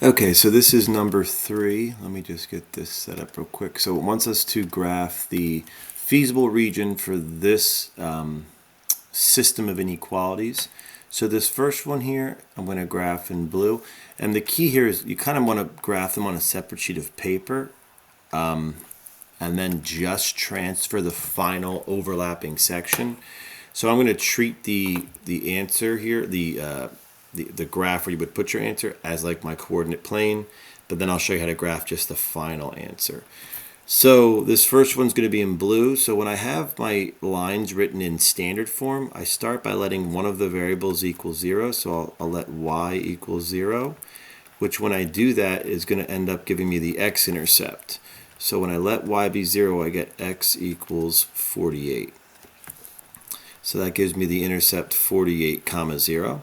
Okay, so this is number 3. Let me just get this set up real quick. So it wants us to graph the feasible region for this system of inequalities. So this first one here, I'm going to graph in blue. And the key here is you kind of want to graph them on a separate sheet of paper and then just transfer the final overlapping section. So I'm going to treat the answer here, the graph where you would put your answer as like my coordinate plane, but then I'll show you how to graph just the final answer. So this first one's going to be in blue. So when I have my lines written in standard form, I start by letting one of the variables equal 0. So I'll let y equal 0, which when I do that is going to end up giving me the x-intercept. So when I let y be 0, I get x equals 48. So that gives me the intercept 48, 0.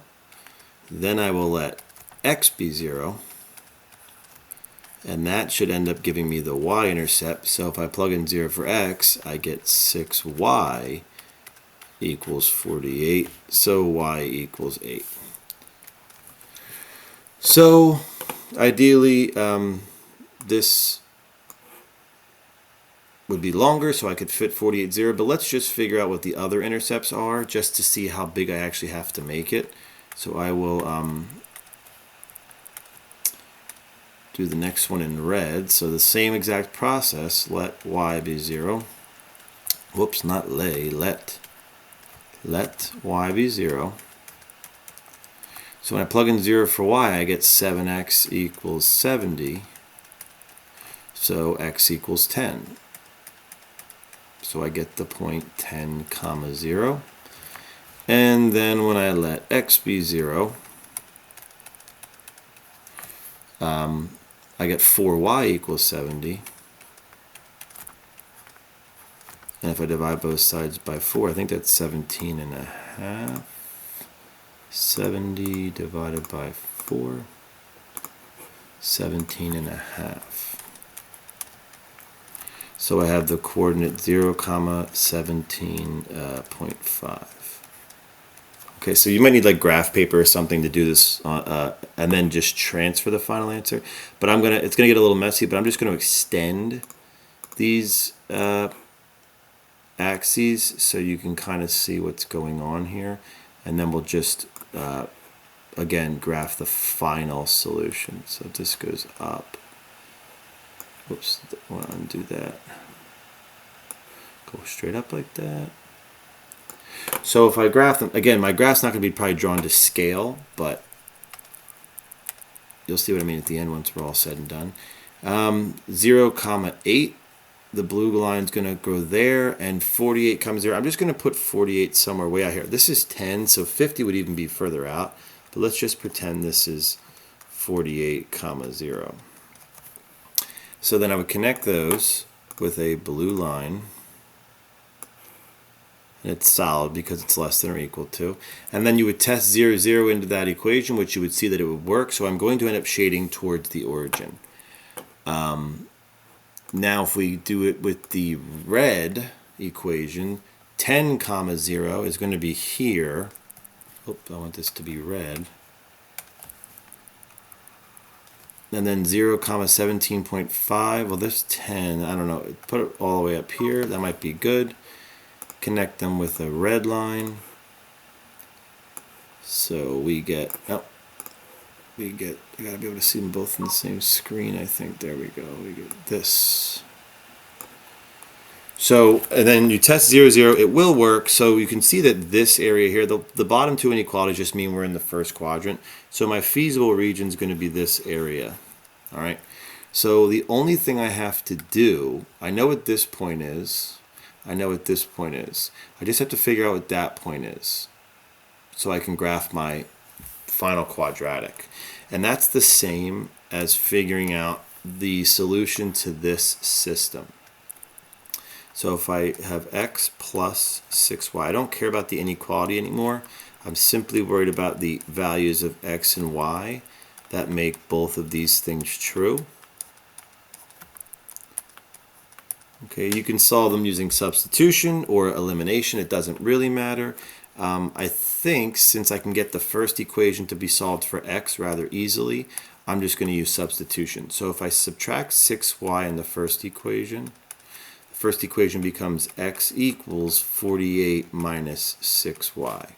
Then I will let x be 0, and that should end up giving me the y-intercept. So if I plug in 0 for x, I get 6y equals 48, so y equals 8. So ideally, this would be longer, so I could fit 48, 0, but let's just figure out what the other intercepts are just to see how big I actually have to make it. So I will do the next one in red. So the same exact process, let y be 0. Whoops, not lay, let y be 0. So when I plug in 0 for y, I get 7x equals 70. So x equals 10. So I get the point 10, 0. And then when I let x be 0, I get 4y equals 70. And if I divide both sides by 4, I think that's 17 and a half. 70 divided by 4, 17 and a half. So I have the coordinate 0, 17.5. Okay, so you might need like graph paper or something to do this, and then just transfer the final answer. But it's gonna get a little messy. But I'm just gonna extend these axes so you can kind of see what's going on here, and then we'll just again graph the final solution. So this goes up. Whoops, I want to undo that. Go straight up like that. So if I graph them, again, my graph's not going to be probably drawn to scale, but you'll see what I mean at the end once we're all said and done. 0, 8, the blue line's going to go there, and 48, 0. I'm just going to put 48 somewhere way out here. This is 10, so 50 would even be further out, but let's just pretend this is 48, 0. So then I would connect those with a blue line. And it's solid because it's less than or equal to. And then you would test 0, 0 into that equation, which you would see that it would work. So I'm going to end up shading towards the origin. Now if we do it with the red equation, 10, 0 is going to be here. Oops, I want this to be red. And then 0, 17.5. Well, there's 10. I don't know. Put it all the way up here. That might be good. Connect them with a red line. So we get, I gotta be able to see them both in the same screen, I think. There we go. We get this. So, and then you test 0, 0. It will work. So you can see that this area here, the bottom two inequalities just mean we're in the first quadrant. So my feasible region is going to be this area. All right. So the only thing I have to do, I know what this point is. I know what this point is. I just have to figure out what that point is so I can graph my final quadratic. And that's the same as figuring out the solution to this system. So if I have x plus 6y, I don't care about the inequality anymore. I'm simply worried about the values of x and y that make both of these things true. Okay, you can solve them using substitution or elimination. It doesn't really matter. I think since I can get the first equation to be solved for x rather easily, I'm just going to use substitution. So if I subtract 6y in the first equation becomes x equals 48 minus 6y.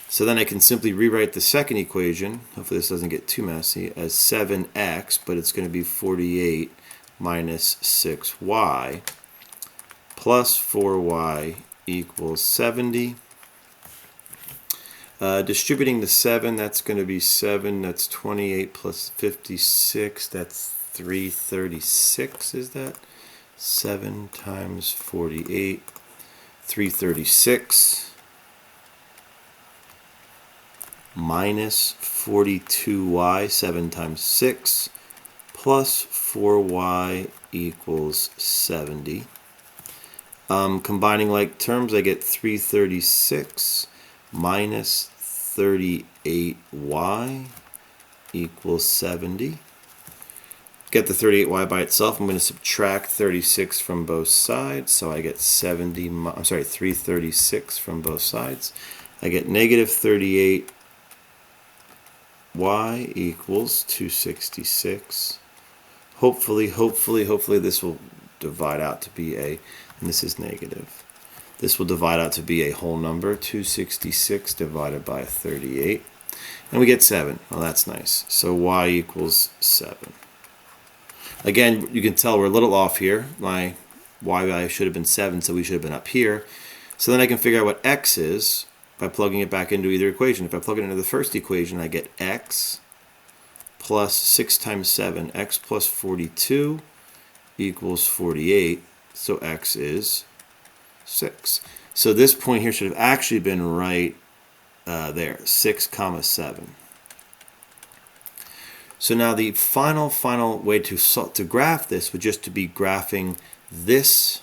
So then I can simply rewrite the second equation, hopefully this doesn't get too messy, as 7x, but it's going to be 48 minus 6y plus 4y equals 70. Distributing the 7, that's going to be 7, that's 28 plus 56, that's 336, is that? 7 times 48, 336. Minus 42y, 7 times 6, plus 4y equals 70. Combining like terms, I get 336 minus 38y equals 70. Get the 38y by itself. I'm going to subtract 36 from both sides, so I get 336 from both sides. I get negative 38 y equals 266. Hopefully this will divide out to be and this is negative. This will divide out to be a whole number, 266 divided by 38. And we get 7. Well, that's nice. So y equals 7. Again, you can tell we're a little off here. My y value should have been 7, so we should have been up here. So then I can figure out what x is by plugging it back into either equation. If I plug it into the first equation, I get x plus 6 times 7, x plus 42 equals 48, so x is 6. So this point here should have actually been right there, 6 comma 7. So now the final way to graph this would just to be graphing this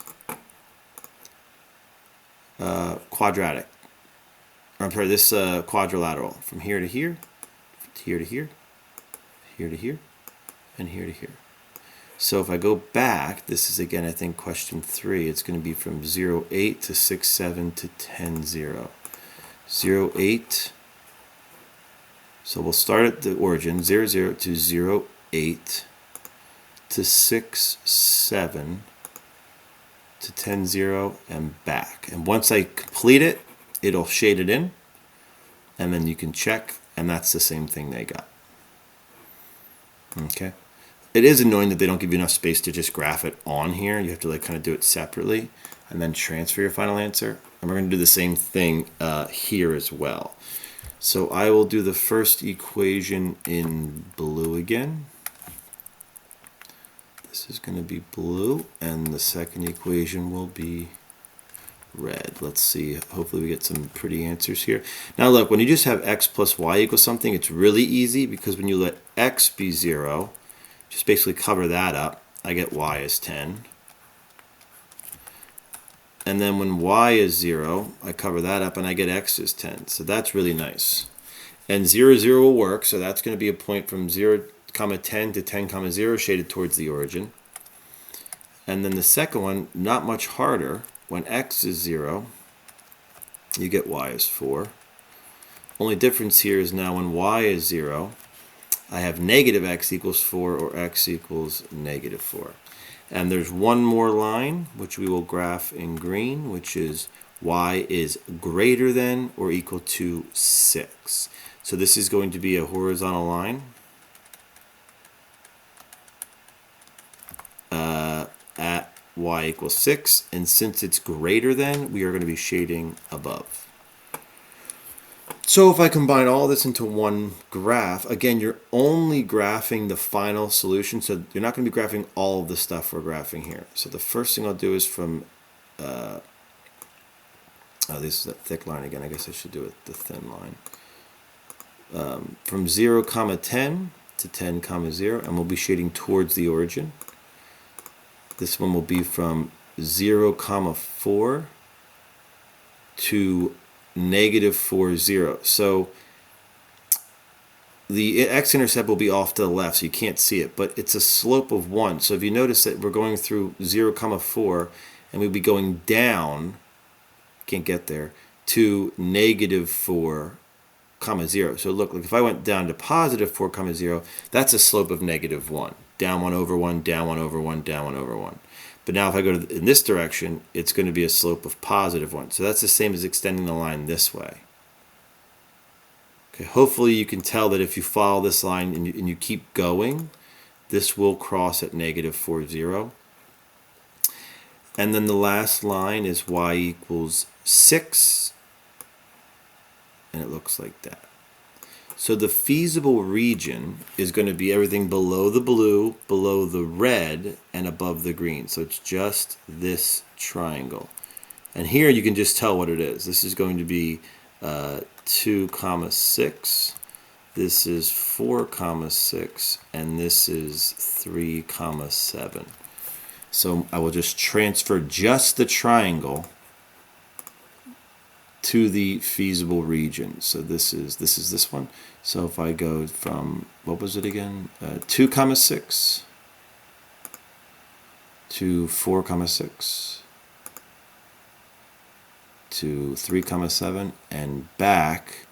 quadratic. I'm sorry, this quadrilateral from here to here, here to here, here to here, and here to here. So if I go back, this is again, I think, question 3. It's going to be from 0, 8 to 6, 7 to 10, 0. 0, 8. So we'll start at the origin, 0, 0 to 0, 8 to 6, 7 to 10, 0, and back. And once I complete it, it'll shade it in, and then you can check, and that's the same thing they got. Okay. It is annoying that they don't give you enough space to just graph it on here. You have to like kind of do it separately and then transfer your final answer. And we're going to do the same thing here as well. So I will do the first equation in blue again. This is going to be blue, and the second equation will be red. Let's see. Hopefully we get some pretty answers here. Now look, when you just have x plus y equals something, it's really easy because when you let x be 0, just basically cover that up. I get y is 10. And then when y is 0, I cover that up and I get x is 10. So that's really nice. And 0, 0 will work, so that's going to be a point from 0, 10 to 10, 0 shaded towards the origin. And then the second one, not much harder. When x is 0, you get y is 4. Only difference here is now when y is 0, I have negative x equals 4 or x equals negative 4. And there's one more line, which we will graph in green, which is y is greater than or equal to 6. So this is going to be a horizontal line at y equals 6, and since it's greater than, we are going to be shading above. So if I combine all this into one graph, again, you're only graphing the final solution, so you're not going to be graphing all of the stuff we're graphing here. So the first thing I'll do is from, this is a thick line again, I guess I should do it the thin line. From 0, 10 to 10, 0, and we'll be shading towards the origin. This one will be from 0, 4 to negative 4, 0. So the x-intercept will be off to the left, so you can't see it, but it's a slope of 1. So if you notice that we're going through 0, 4, and we'll be going down, can't get there, to negative 4, comma 0. So look, like if I went down to positive 4 comma 0, that's a slope of negative 1. Down 1 over 1, down 1 over 1, down 1 over 1. But now if I go in this direction, it's going to be a slope of positive 1. So that's the same as extending the line this way. Okay, hopefully you can tell that if you follow this line and you keep going, this will cross at negative 4, 0. And then the last line is y equals 6. And it looks like that. So the feasible region is going to be everything below the blue, below the red, and above the green. So it's just this triangle. And here you can just tell what it is. This is going to be 2 comma 6. This is 4 comma 6. And this is 3 comma 7. So I will just transfer just the triangle to the feasible region. So this is this one. So if I go from, what was it again? 2 comma 6 to 4 comma 6 to 3 comma 7 and back.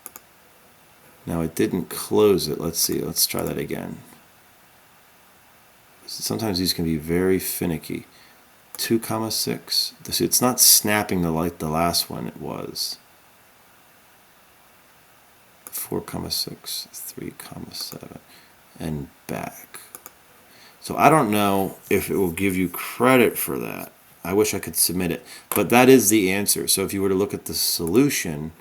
Now it didn't close it. Let's see. Let's try that again. Sometimes these can be very finicky. 2 comma 6. It's not snapping like the last one it was. 4 comma 6, 3 comma 7, and back. So I don't know if it will give you credit for that. I wish I could submit it, but that is the answer. So if you were to look at the solution,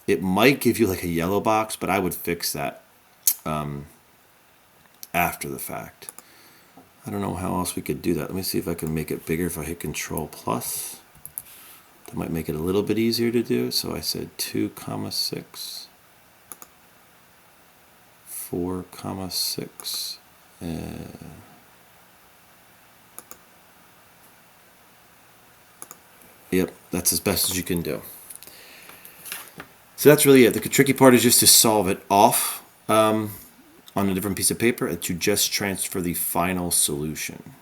it might give you like a yellow box, but I would fix that after the fact. I don't know how else we could do that. Let me see if I can make it bigger if I hit Control plus. That might make it a little bit easier to do. So I said 2 comma 6, 4 comma 6. Yep, that's as best as you can do. So that's really it. The tricky part is just to solve it off on a different piece of paper and to just transfer the final solution.